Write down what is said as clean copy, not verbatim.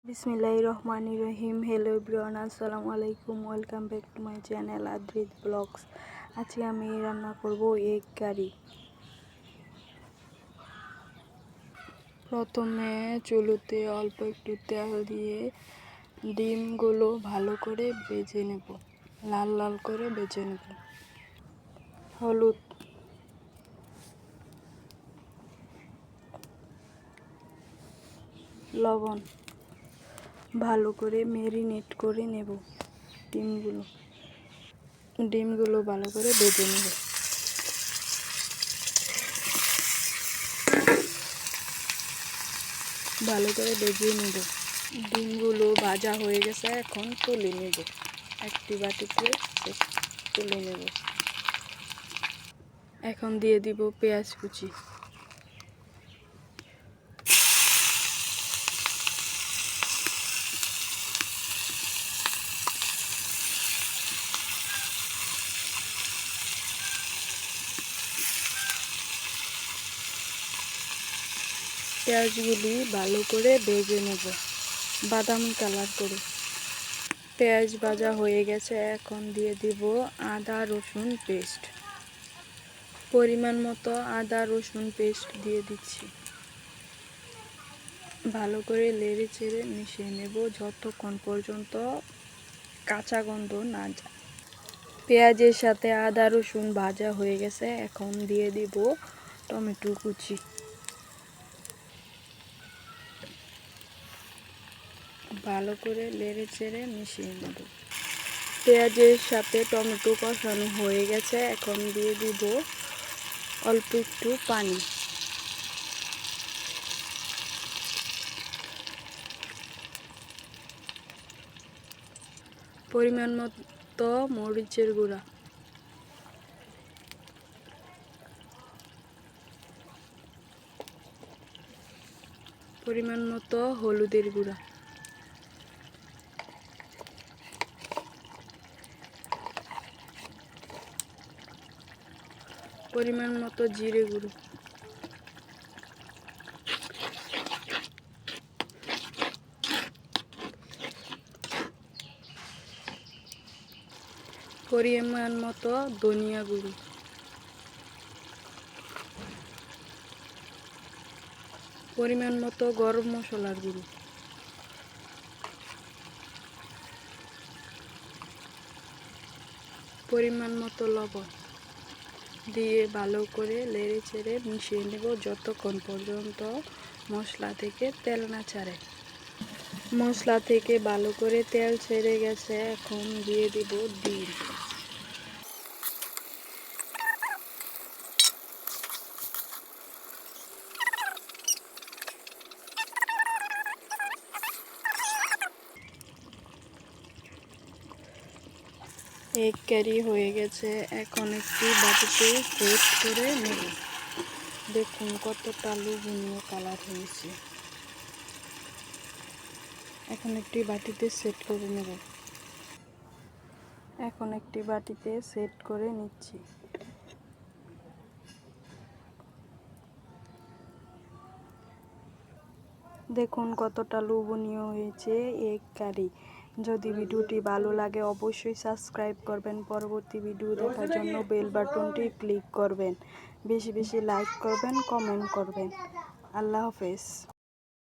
বিসমিল্লাহির রহমানির রহিম। Hello everyone, আসসালামু আলাইকুম। Welcome back to my channel Adrit blogs. আজকে আমি রান্না করব এগ কারি। প্রথমে চুলোতে অল্প একটু তেল দিয়ে ডিমগুলো ভালো করে ভেজে নেব, লাল লাল করে ভেজে নেব। হলুদ, লবণ, ভালো করে ম্যারিনেট করে নেব। ডিমগুলো ভালো করে ভেজে নেব। ভালো করে ভেজে নেব। ডিমগুলো ভাজা হয়ে গেছে, এখন তুলে নেব। একটি বাটিতে তুলে নেব। এখন দিয়ে দিব পেঁয়াজ কুচি। পেঁয়াজগুলি ভালো করে ভেজে নেব, বাদামি কালার করে। পেঁয়াজ ভাজা হয়ে গেছে, এখন দিয়ে দিব আদা রসুন পেস্ট। পরিমাণ মতো আদা রসুন পেস্ট দিয়ে দিচ্ছি। ভালো করে নেড়ে চেড়ে মিশিয়ে নেব যতক্ষণ পর্যন্ত কাঁচা গন্ধ না যায়। পেঁয়াজের সাথে আদা রসুন ভাজা হয়ে গেছে, এখন দিয়ে দিব টমেটো কুচি। ভালো করে নেড়ে চেড়ে মিশিয়ে নেব। পেঁয়াজের সাথে টমেটো কষানো হয়ে গেছে, এখন দিয়ে দিব অল্প একটু পানি। পরিমাণ মতো মরিচের গুঁড়া, পরিমাণ মতো হলুদের গুঁড়া, পরিমাণ মতো জিরে গুঁড়ো, পরিমাণ মতো ধনিয়া গুঁড়ো, পরিমাণ মতো গরম মশলার গুঁড়ো, পরিমাণ মতো লবণ দিয়ে ভালো করে নেড়ে চেড়ে মিশিয়ে নেব যতক্ষণ পর্যন্ত মশলা থেকে তেল না ছাড়ে। মশলা থেকে ভালো করে তেল ছেড়ে গেছে, এখন দিয়ে দিব ডিম। এগ কারি হয়ে গেছে, এখন একটি বাটিতে সেট করে নেব। দেখুন কতটা লোভনীয় কালার হয়েছে। এখন একটি বাটিতে সেট করে নেব। এখন একটি বাটিতে সেট করে নিচ্ছি। দেখুন কতটা লোভনীয় হয়েছে এগ কারি। যদি ভিডিওটি ভালো লাগে অবশ্যই সাবস্ক্রাইব করবেন। পরবর্তী ভিডিও দেখার জন্য বেল বাটনটি ক্লিক করবেন। বেশি বেশি লাইক করবেন, কমেন্ট করবেন। আল্লাহ হাফেজ।